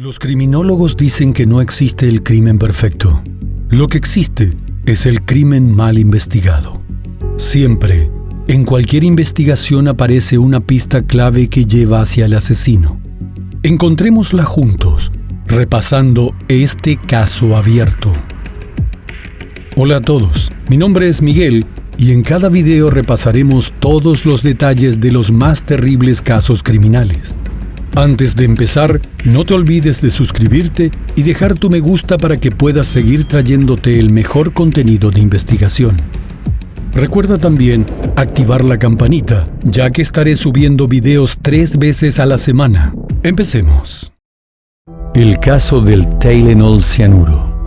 Los criminólogos dicen que no existe el crimen perfecto. Lo que existe es el crimen mal investigado. Siempre, en cualquier investigación aparece una pista clave que lleva hacia el asesino. Encontrémosla juntos, repasando este caso abierto. Hola a todos, mi nombre es Miguel y en cada video repasaremos todos los detalles de los más terribles casos criminales. Antes de empezar, no te olvides de suscribirte y dejar tu me gusta para que puedas seguir trayéndote el mejor contenido de investigación. Recuerda también activar la campanita, ya que estaré subiendo videos 3 veces a la semana. Empecemos. El caso del Tylenol cianuro.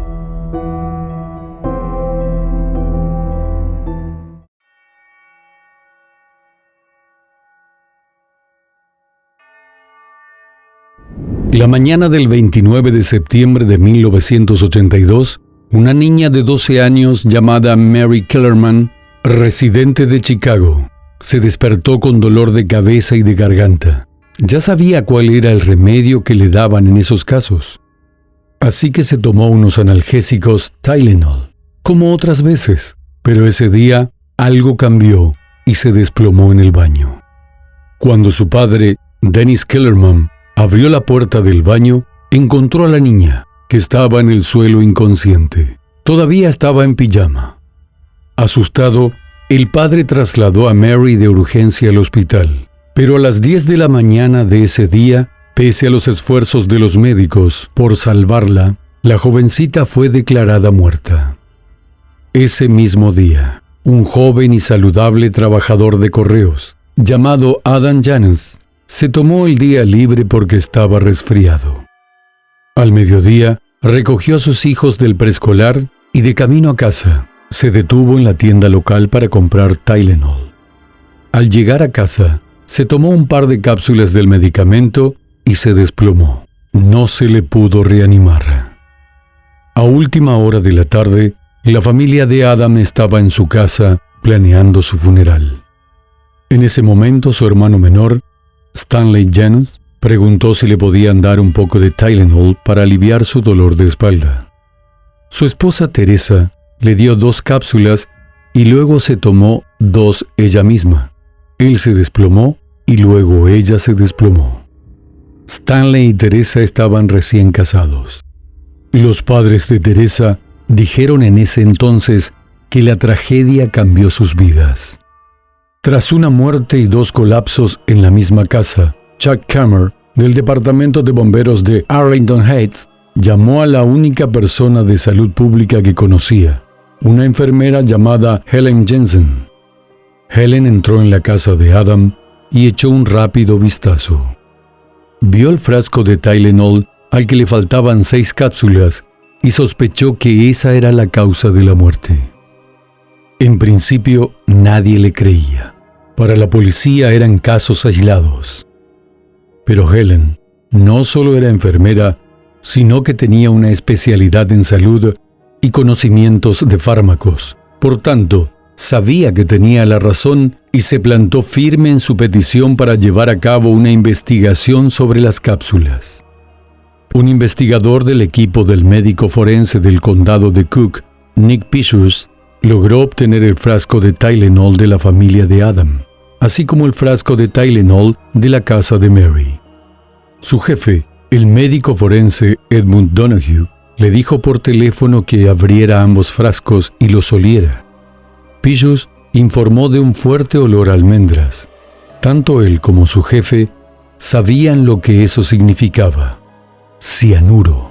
La mañana del 29 de septiembre de 1982, una niña de 12 años llamada Mary Kellerman, residente de Chicago, se despertó con dolor de cabeza y de garganta. Ya sabía cuál era el remedio que le daban en esos casos. Así que se tomó unos analgésicos Tylenol, como otras veces, pero ese día algo cambió y se desplomó en el baño. Cuando su padre, Dennis Kellerman, abrió la puerta del baño, encontró a la niña, que estaba en el suelo inconsciente. Todavía estaba en pijama. Asustado, el padre trasladó a Mary de urgencia al hospital. Pero a las 10 de la mañana de ese día, pese a los esfuerzos de los médicos por salvarla, la jovencita fue declarada muerta. Ese mismo día, un joven y saludable trabajador de correos, llamado Adam Janus, se tomó el día libre porque estaba resfriado. Al mediodía, recogió a sus hijos del preescolar y de camino a casa, se detuvo en la tienda local para comprar Tylenol. Al llegar a casa, se tomó un par de cápsulas del medicamento y se desplomó. No se le pudo reanimar. A última hora de la tarde, la familia de Adam estaba en su casa planeando su funeral. En ese momento, su hermano menor, Stanley Janus, preguntó si le podían dar un poco de Tylenol para aliviar su dolor de espalda. Su esposa Teresa le dio 2 cápsulas y luego se tomó 2 ella misma. Él se desplomó y luego ella se desplomó. Stanley y Teresa estaban recién casados. Los padres de Teresa dijeron en ese entonces que la tragedia cambió sus vidas. Tras una muerte y 2 colapsos en la misma casa, Chuck Kammer, del Departamento de Bomberos de Arlington Heights, llamó a la única persona de salud pública que conocía, una enfermera llamada Helen Jensen. Helen entró en la casa de Adam y echó un rápido vistazo. Vio el frasco de Tylenol al que le faltaban 6 cápsulas y sospechó que esa era la causa de la muerte. En principio, nadie le creía. Para la policía eran casos aislados. Pero Helen no solo era enfermera, sino que tenía una especialidad en salud y conocimientos de fármacos. Por tanto, sabía que tenía la razón y se plantó firme en su petición para llevar a cabo una investigación sobre las cápsulas. Un investigador del equipo del médico forense del condado de Cook, Nick Pishus, logró obtener el frasco de Tylenol de la familia de Adam, así como el frasco de Tylenol de la casa de Mary. Su jefe, el médico forense Edmund Donoghue, le dijo por teléfono que abriera ambos frascos y los oliera. Pishus informó de un fuerte olor a almendras. Tanto él como su jefe sabían lo que eso significaba: cianuro.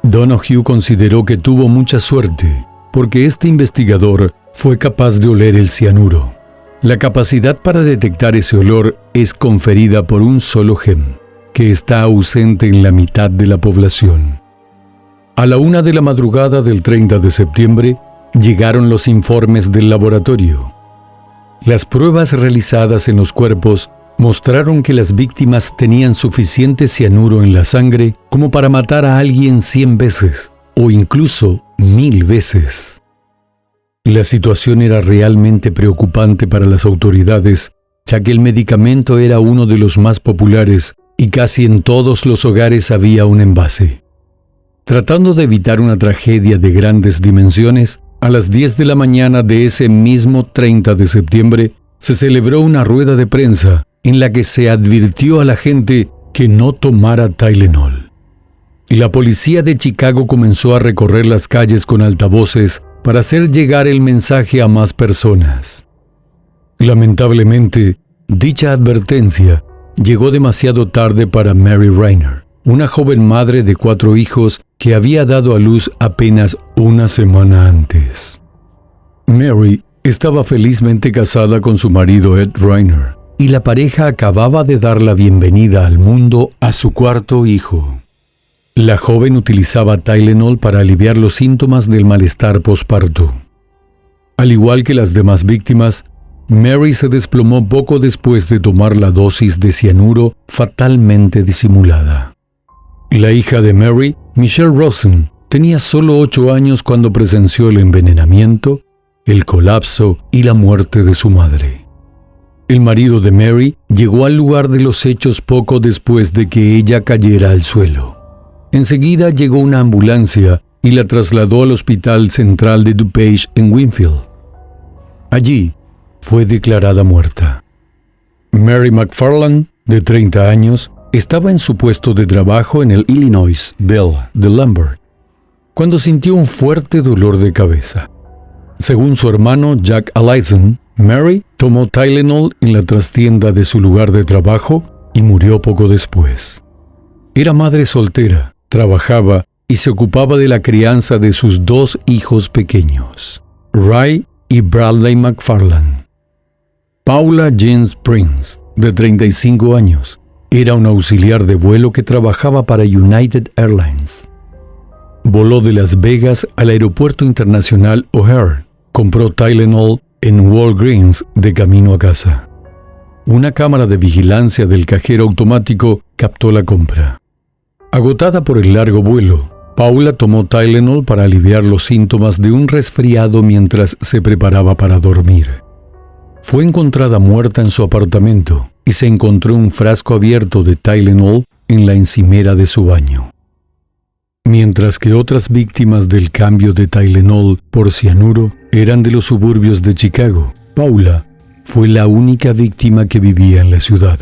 Donoghue consideró que tuvo mucha suerte, porque este investigador fue capaz de oler el cianuro. La capacidad para detectar ese olor es conferida por un solo gen, que está ausente en la mitad de la población. A la 1 de la madrugada del 30 de septiembre, llegaron los informes del laboratorio. Las pruebas realizadas en los cuerpos mostraron que las víctimas tenían suficiente cianuro en la sangre como para matar a alguien 100 veces, o incluso 1000 veces. La situación era realmente preocupante para las autoridades, ya que el medicamento era uno de los más populares y casi en todos los hogares había un envase. Tratando de evitar una tragedia de grandes dimensiones, a las 10 de la mañana de ese mismo 30 de septiembre, se celebró una rueda de prensa en la que se advirtió a la gente que no tomara Tylenol. La policía de Chicago comenzó a recorrer las calles con altavoces para hacer llegar el mensaje a más personas. Lamentablemente, dicha advertencia llegó demasiado tarde para Mary Rainer, una joven madre de 4 hijos que había dado a luz apenas una semana antes. Mary estaba felizmente casada con su marido Ed Rainer, y la pareja acababa de dar la bienvenida al mundo a su 4.º hijo. La joven utilizaba Tylenol para aliviar los síntomas del malestar posparto. Al igual que las demás víctimas, Mary se desplomó poco después de tomar la dosis de cianuro fatalmente disimulada. La hija de Mary, Michelle Rosen, tenía solo 8 años cuando presenció el envenenamiento, el colapso y la muerte de su madre. El marido de Mary llegó al lugar de los hechos poco después de que ella cayera al suelo. Enseguida llegó una ambulancia y la trasladó al Hospital Central de DuPage en Winfield. Allí fue declarada muerta. Mary McFarland, de 30 años, estaba en su puesto de trabajo en el Illinois Bell de Lombard, cuando sintió un fuerte dolor de cabeza. Según su hermano Jack Allison, Mary tomó Tylenol en la trastienda de su lugar de trabajo y murió poco después. Era madre soltera, trabajaba y se ocupaba de la crianza de sus 2 hijos pequeños, Ray y Bradley McFarland. Paula Jean Prince, de 35 años, era una auxiliar de vuelo que trabajaba para United Airlines. Voló de Las Vegas al Aeropuerto Internacional O'Hare. Compró Tylenol en Walgreens de camino a casa. Una cámara de vigilancia del cajero automático captó la compra. Agotada por el largo vuelo, Paula tomó Tylenol para aliviar los síntomas de un resfriado mientras se preparaba para dormir. Fue encontrada muerta en su apartamento y se encontró un frasco abierto de Tylenol en la encimera de su baño. Mientras que otras víctimas del cambio de Tylenol por cianuro eran de los suburbios de Chicago, Paula fue la única víctima que vivía en la ciudad.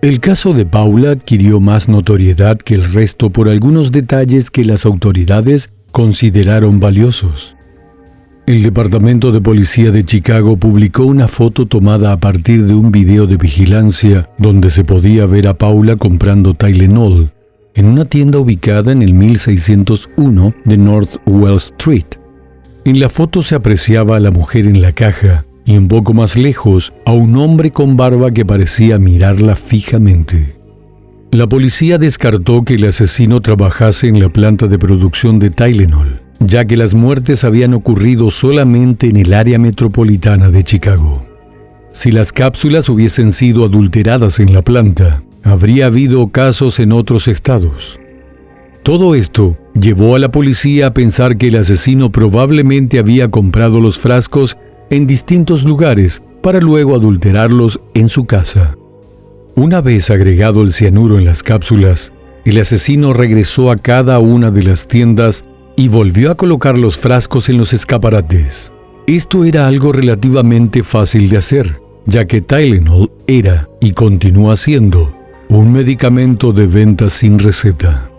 El caso de Paula adquirió más notoriedad que el resto por algunos detalles que las autoridades consideraron valiosos. El Departamento de Policía de Chicago publicó una foto tomada a partir de un video de vigilancia donde se podía ver a Paula comprando Tylenol en una tienda ubicada en el 1601 de North Wall Street. En la foto se apreciaba a la mujer en la caja y un poco más lejos a un hombre con barba que parecía mirarla fijamente. La policía descartó que el asesino trabajase en la planta de producción de Tylenol, ya que las muertes habían ocurrido solamente en el área metropolitana de Chicago. Si las cápsulas hubiesen sido adulteradas en la planta, habría habido casos en otros estados. Todo esto llevó a la policía a pensar que el asesino probablemente había comprado los frascos en distintos lugares para luego adulterarlos en su casa. Una vez agregado el cianuro en las cápsulas, el asesino regresó a cada una de las tiendas y volvió a colocar los frascos en los escaparates. Esto era algo relativamente fácil de hacer, ya que Tylenol era y continúa siendo un medicamento de venta sin receta.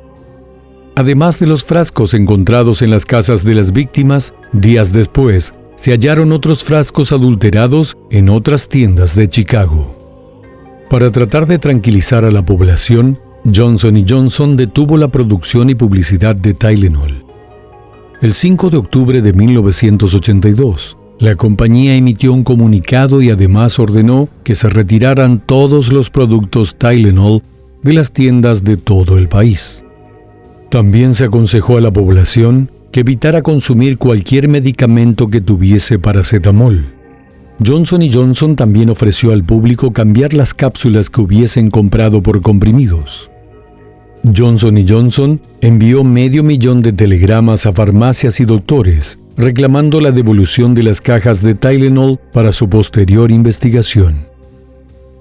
Además de los frascos encontrados en las casas de las víctimas, días después se hallaron otros frascos adulterados en otras tiendas de Chicago. Para tratar de tranquilizar a la población, Johnson & Johnson detuvo la producción y publicidad de Tylenol. El 5 de octubre de 1982, la compañía emitió un comunicado y además ordenó que se retiraran todos los productos Tylenol de las tiendas de todo el país. También se aconsejó a la población que evitara consumir cualquier medicamento que tuviese paracetamol. Johnson & Johnson también ofreció al público cambiar las cápsulas que hubiesen comprado por comprimidos. Johnson & Johnson envió 500,000 de telegramas a farmacias y doctores reclamando la devolución de las cajas de Tylenol para su posterior investigación.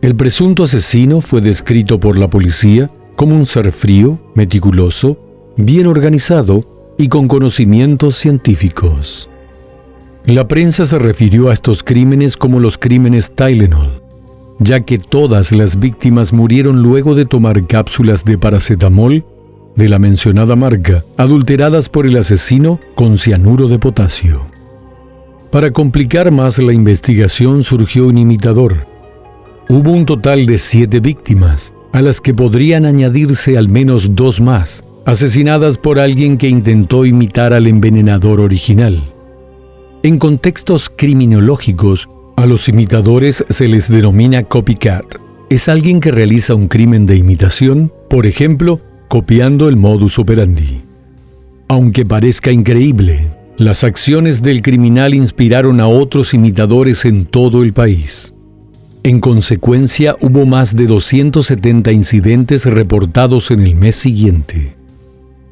El presunto asesino fue descrito por la policía como un ser frío, meticuloso, bien organizado y con conocimientos científicos. La prensa se refirió a estos crímenes como los crímenes Tylenol, ya que todas las víctimas murieron luego de tomar cápsulas de paracetamol de la mencionada marca, adulteradas por el asesino con cianuro de potasio. Para complicar más la investigación surgió un imitador. Hubo un total de 7 víctimas, a las que podrían añadirse al menos 2 más, asesinadas por alguien que intentó imitar al envenenador original. En contextos criminológicos, a los imitadores se les denomina copycat. Es alguien que realiza un crimen de imitación, por ejemplo, copiando el modus operandi. Aunque parezca increíble, las acciones del criminal inspiraron a otros imitadores en todo el país. En consecuencia, hubo más de 270 incidentes reportados en el mes siguiente.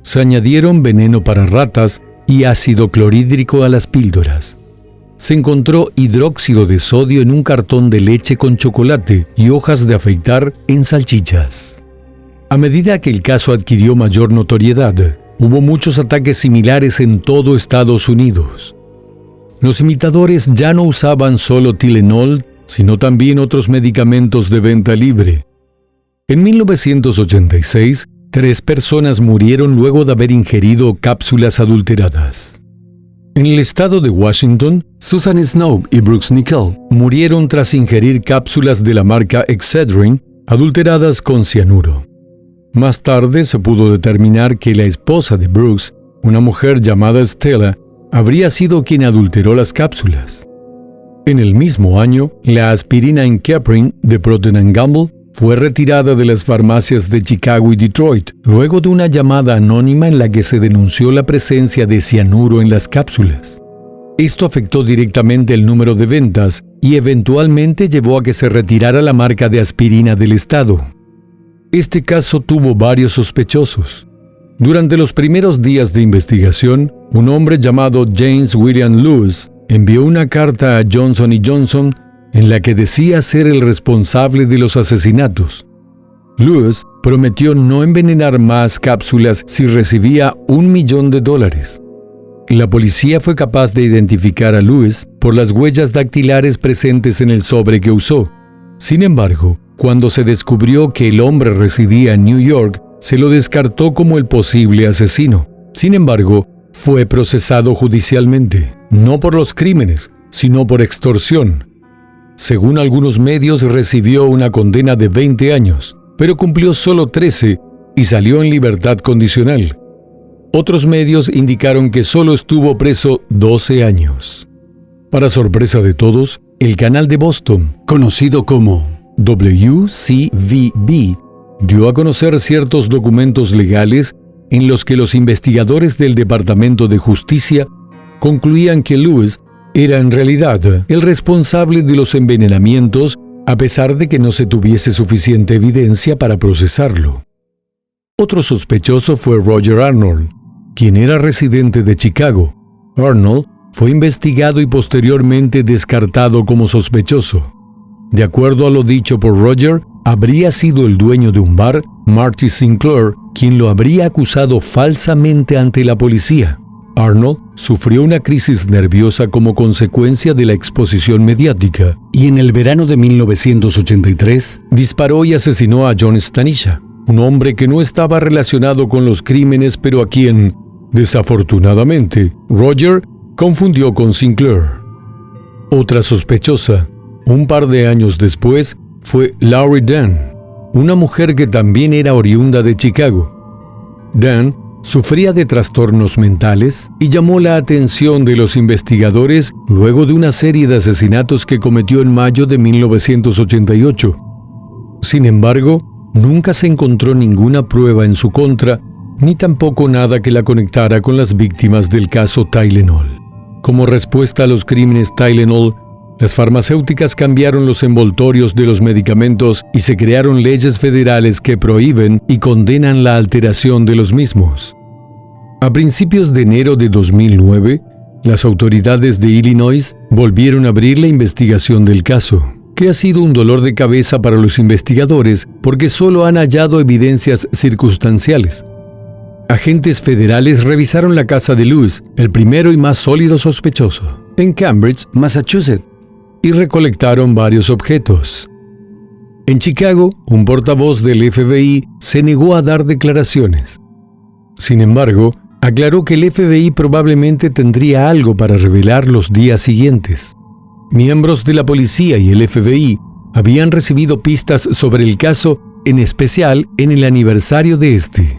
Se añadieron veneno para ratas y ácido clorhídrico a las píldoras. Se encontró hidróxido de sodio en un cartón de leche con chocolate y hojas de afeitar en salchichas. A medida que el caso adquirió mayor notoriedad, hubo muchos ataques similares en todo Estados Unidos. Los imitadores ya no usaban solo Tylenol, sino también otros medicamentos de venta libre. En 1986, 3 personas murieron luego de haber ingerido cápsulas adulteradas. En el estado de Washington, Susan Snow y Brooks Nickel murieron tras ingerir cápsulas de la marca Excedrin adulteradas con cianuro. Más tarde se pudo determinar que la esposa de Brooks, una mujer llamada Stella, habría sido quien adulteró las cápsulas. En el mismo año, la aspirina Enkeprin de Procter & Gamble fue retirada de las farmacias de Chicago y Detroit, luego de una llamada anónima en la que se denunció la presencia de cianuro en las cápsulas. Esto afectó directamente el número de ventas y eventualmente llevó a que se retirara la marca de aspirina del estado. Este caso tuvo varios sospechosos. Durante los primeros días de investigación, un hombre llamado James William Lewis envió una carta a Johnson & Johnson en la que decía ser el responsable de los asesinatos. Lewis prometió no envenenar más cápsulas si recibía $1 millón. La policía fue capaz de identificar a Lewis por las huellas dactilares presentes en el sobre que usó. Sin embargo, cuando se descubrió que el hombre residía en New York, se lo descartó como el posible asesino. Sin embargo, fue procesado judicialmente, no por los crímenes, sino por extorsión. Según algunos medios, recibió una condena de 20 años, pero cumplió solo 13 y salió en libertad condicional. Otros medios indicaron que solo estuvo preso 12 años. Para sorpresa de todos, el canal de Boston, conocido como WCVB, dio a conocer ciertos documentos legales en los que los investigadores del Departamento de Justicia concluían que Lewis era en realidad el responsable de los envenenamientos, a pesar de que no se tuviese suficiente evidencia para procesarlo. Otro sospechoso fue Roger Arnold, quien era residente de Chicago. Arnold fue investigado y posteriormente descartado como sospechoso. De acuerdo a lo dicho por Roger, habría sido el dueño de un bar, Marty Sinclair, quien lo habría acusado falsamente ante la policía. Arnold sufrió una crisis nerviosa como consecuencia de la exposición mediática y en el verano de 1983 disparó y asesinó a John Stanisha, un hombre que no estaba relacionado con los crímenes, pero a quien, desafortunadamente, Roger confundió con Sinclair. Otra sospechosa, un par de años después, fue Laurie Dunn, una mujer que también era oriunda de Chicago. Dunn sufría de trastornos mentales y llamó la atención de los investigadores luego de una serie de asesinatos que cometió en mayo de 1988. Sin embargo, nunca se encontró ninguna prueba en su contra, ni tampoco nada que la conectara con las víctimas del caso Tylenol. Como respuesta a los crímenes Tylenol, las farmacéuticas cambiaron los envoltorios de los medicamentos y se crearon leyes federales que prohíben y condenan la alteración de los mismos. A principios de enero de 2009, las autoridades de Illinois volvieron a abrir la investigación del caso. que ha sido un dolor de cabeza para los investigadores porque solo han hallado evidencias circunstanciales. Agentes federales revisaron la casa de Lewis, el primero y más sólido sospechoso, en Cambridge, Massachusetts, y recolectaron varios objetos. En Chicago, un portavoz del FBI se negó a dar declaraciones. Sin embargo, aclaró que el FBI probablemente tendría algo para revelar los días siguientes. Miembros de la policía y el FBI habían recibido pistas sobre el caso, en especial en el aniversario de este.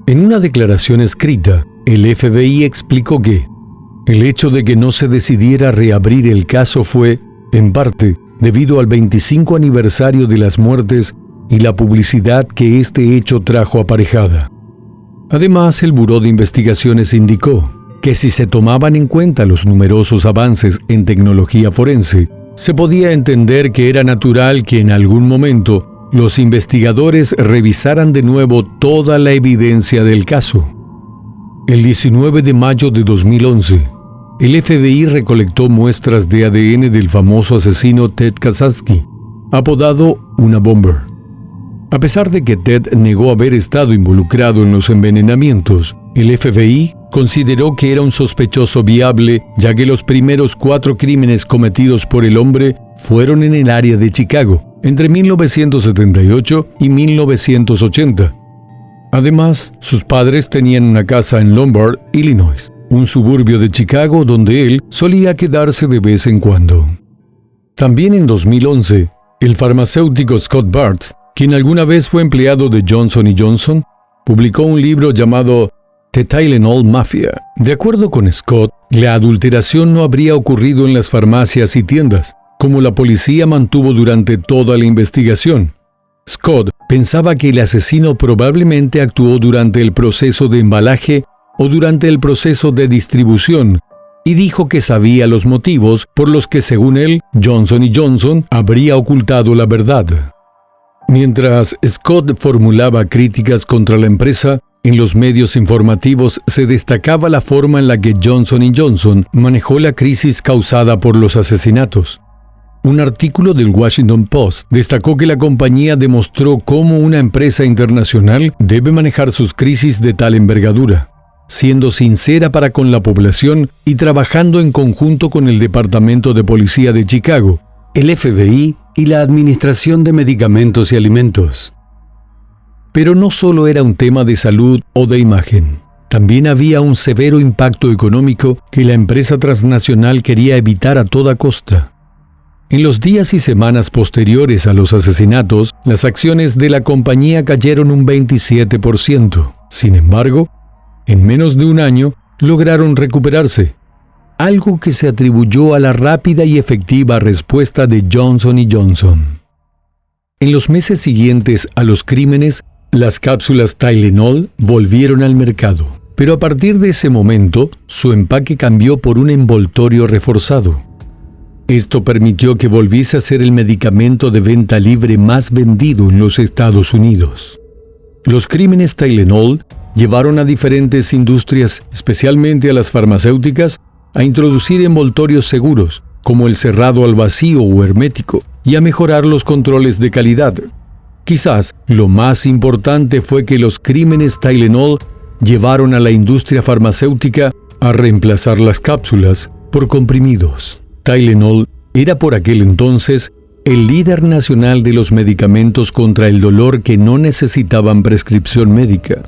En una declaración escrita, el FBI explicó que el hecho de que no se decidiera reabrir el caso fue, en parte, debido al 25 aniversario de las muertes y la publicidad que este hecho trajo aparejada. Además, el Buró de Investigaciones indicó que si se tomaban en cuenta los numerosos avances en tecnología forense, se podía entender que era natural que en algún momento los investigadores revisaran de nuevo toda la evidencia del caso. El 19 de mayo de 2011, el FBI recolectó muestras de ADN del famoso asesino Ted Kaczynski, apodado Una Bomber. A pesar de que Ted negó haber estado involucrado en los envenenamientos, el FBI consideró que era un sospechoso viable, ya que los primeros 4 crímenes cometidos por el hombre fueron en el área de Chicago, entre 1978 y 1980. Además, sus padres tenían una casa en Lombard, Illinois, un suburbio de Chicago donde él solía quedarse de vez en cuando. También en 2011, el farmacéutico Scott Bartz, quien alguna vez fue empleado de Johnson & Johnson, publicó un libro llamado The Tylenol Mafia. De acuerdo con Scott, la adulteración no habría ocurrido en las farmacias y tiendas, como la policía mantuvo durante toda la investigación. Scott pensaba que el asesino probablemente actuó durante el proceso de embalaje o durante el proceso de distribución, y dijo que sabía los motivos por los que, según él, Johnson & Johnson habría ocultado la verdad. Mientras Scott formulaba críticas contra la empresa, en los medios informativos se destacaba la forma en la que Johnson & Johnson manejó la crisis causada por los asesinatos. Un artículo del Washington Post destacó que la compañía demostró cómo una empresa internacional debe manejar sus crisis de tal envergadura, siendo sincera para con la población y trabajando en conjunto con el Departamento de Policía de Chicago, el FBI y la Administración de Medicamentos y Alimentos. Pero no solo era un tema de salud o de imagen. También había un severo impacto económico que la empresa transnacional quería evitar a toda costa. En los días y semanas posteriores a los asesinatos, las acciones de la compañía cayeron un 27%. Sin embargo, en menos de un año, lograron recuperarse, algo que se atribuyó a la rápida y efectiva respuesta de Johnson & Johnson. En los meses siguientes a los crímenes, las cápsulas Tylenol volvieron al mercado, pero a partir de ese momento, su empaque cambió por un envoltorio reforzado. Esto permitió que volviese a ser el medicamento de venta libre más vendido en los Estados Unidos. Los crímenes Tylenol llevaron a diferentes industrias, especialmente a las farmacéuticas, a introducir envoltorios seguros, como el cerrado al vacío o hermético, y a mejorar los controles de calidad. Quizás lo más importante fue que los crímenes Tylenol llevaron a la industria farmacéutica a reemplazar las cápsulas por comprimidos. Tylenol era por aquel entonces el líder nacional de los medicamentos contra el dolor que no necesitaban prescripción médica.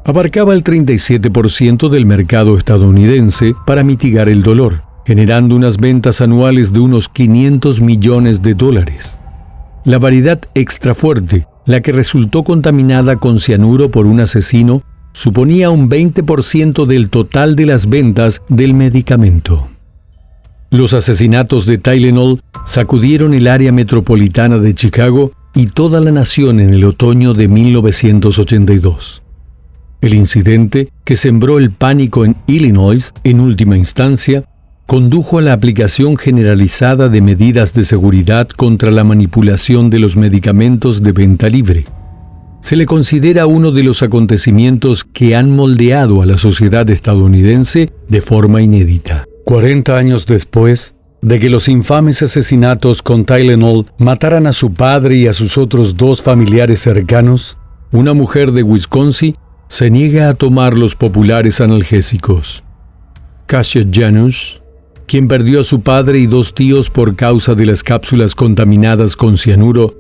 Abarcaba el 37% del mercado estadounidense para mitigar el dolor, generando unas ventas anuales de unos $500 millones. La variedad extra fuerte, la que resultó contaminada con cianuro por un asesino, suponía un 20% del total de las ventas del medicamento. Los asesinatos de Tylenol sacudieron el área metropolitana de Chicago y toda la nación en el otoño de 1982. El incidente, que sembró el pánico en Illinois en última instancia, condujo a la aplicación generalizada de medidas de seguridad contra la manipulación de los medicamentos de venta libre. Se le considera uno de los acontecimientos que han moldeado a la sociedad estadounidense de forma inédita. 40 años después, de que los infames asesinatos con Tylenol mataran a su padre y a sus otros 2 familiares cercanos, una mujer de Wisconsin se niega a tomar los populares analgésicos. Kasia Janusz, quien perdió a su padre y 2 tíos por causa de las cápsulas contaminadas con cianuro,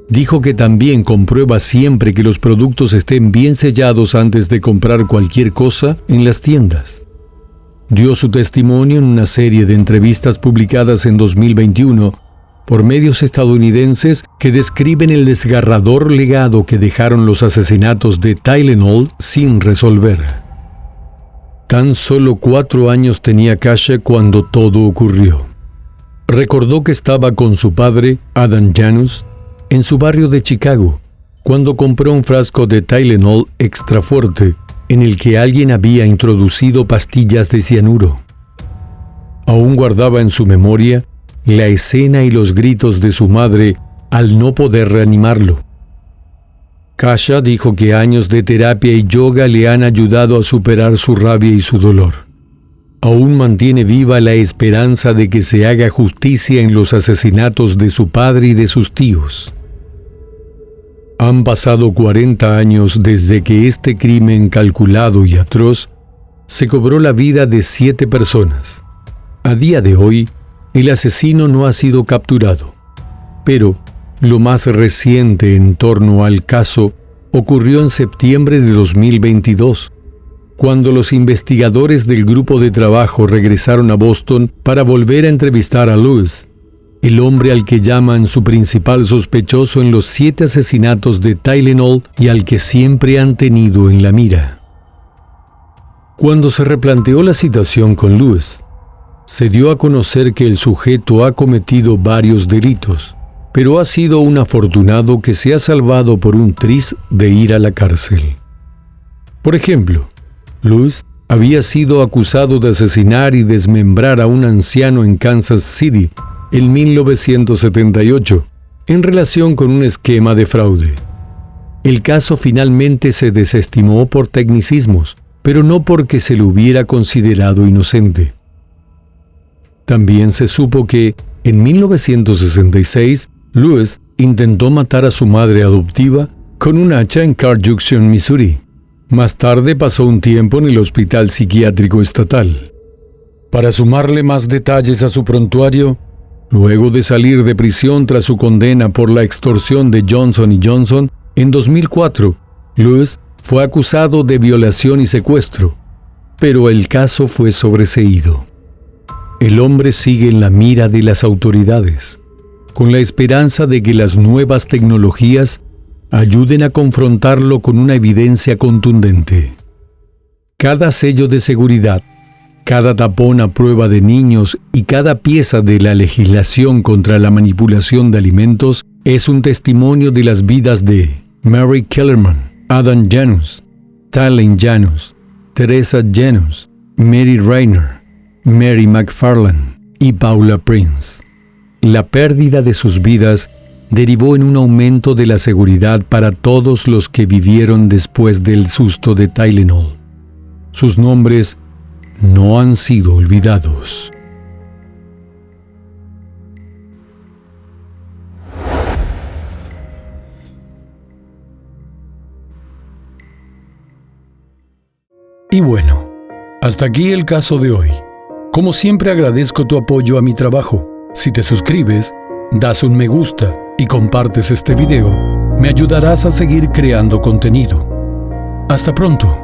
dijo que también comprueba siempre que los productos estén bien sellados antes de comprar cualquier cosa en las tiendas. Dio su testimonio en una serie de entrevistas publicadas en 2021 por medios estadounidenses que describen el desgarrador legado que dejaron los asesinatos de Tylenol sin resolver. Tan solo 4 años tenía Kasia cuando todo ocurrió. Recordó que estaba con su padre, Adam Janusz, en su barrio de Chicago, cuando compró un frasco de Tylenol extra fuerte, en el que alguien había introducido pastillas de cianuro. Aún guardaba en su memoria la escena y los gritos de su madre al no poder reanimarlo. Kasia dijo que años de terapia y yoga le han ayudado a superar su rabia y su dolor. Aún mantiene viva la esperanza de que se haga justicia en los asesinatos de su padre y de sus tíos. Han pasado 40 años desde que este crimen calculado y atroz se cobró la vida de 7 personas. A día de hoy, el asesino no ha sido capturado, pero lo más reciente en torno al caso ocurrió en septiembre de 2022, cuando los investigadores del grupo de trabajo regresaron a Boston para volver a entrevistar a Lewis, el hombre al que llaman su principal sospechoso en los 7 asesinatos de Tylenol y al que siempre han tenido en la mira. Cuando se replanteó la situación con Lewis, se dio a conocer que el sujeto ha cometido varios delitos, pero ha sido un afortunado que se ha salvado por un tris de ir a la cárcel. Por ejemplo, Lewis había sido acusado de asesinar y desmembrar a un anciano en Kansas City en 1978, en relación con un esquema de fraude. El caso finalmente se desestimó por tecnicismos, pero no porque se lo hubiera considerado inocente. También se supo que, en 1966, Lewis intentó matar a su madre adoptiva con un hacha en Carr Junction, Missouri. Más tarde pasó un tiempo en el Hospital Psiquiátrico Estatal. Para sumarle más detalles a su prontuario, luego de salir de prisión tras su condena por la extorsión de Johnson & Johnson, en 2004, Lewis fue acusado de violación y secuestro, pero el caso fue sobreseído. El hombre sigue en la mira de las autoridades, con la esperanza de que las nuevas tecnologías ayuden a confrontarlo con una evidencia contundente. Cada sello de seguridad, cada tapón a prueba de niños y cada pieza de la legislación contra la manipulación de alimentos es un testimonio de las vidas de Mary Kellerman, Adam Janusz, Tylen Janusz, Teresa Janusz, Mary Reiner, Mary McFarland y Paula Prince. La pérdida de sus vidas derivó en un aumento de la seguridad para todos los que vivieron después del susto de Tylenol. Sus nombres no han sido olvidados. Y bueno, hasta aquí el caso de hoy. Como siempre agradezco tu apoyo a mi trabajo. Si te suscribes, das un me gusta y compartes este video, me ayudarás a seguir creando contenido. Hasta pronto.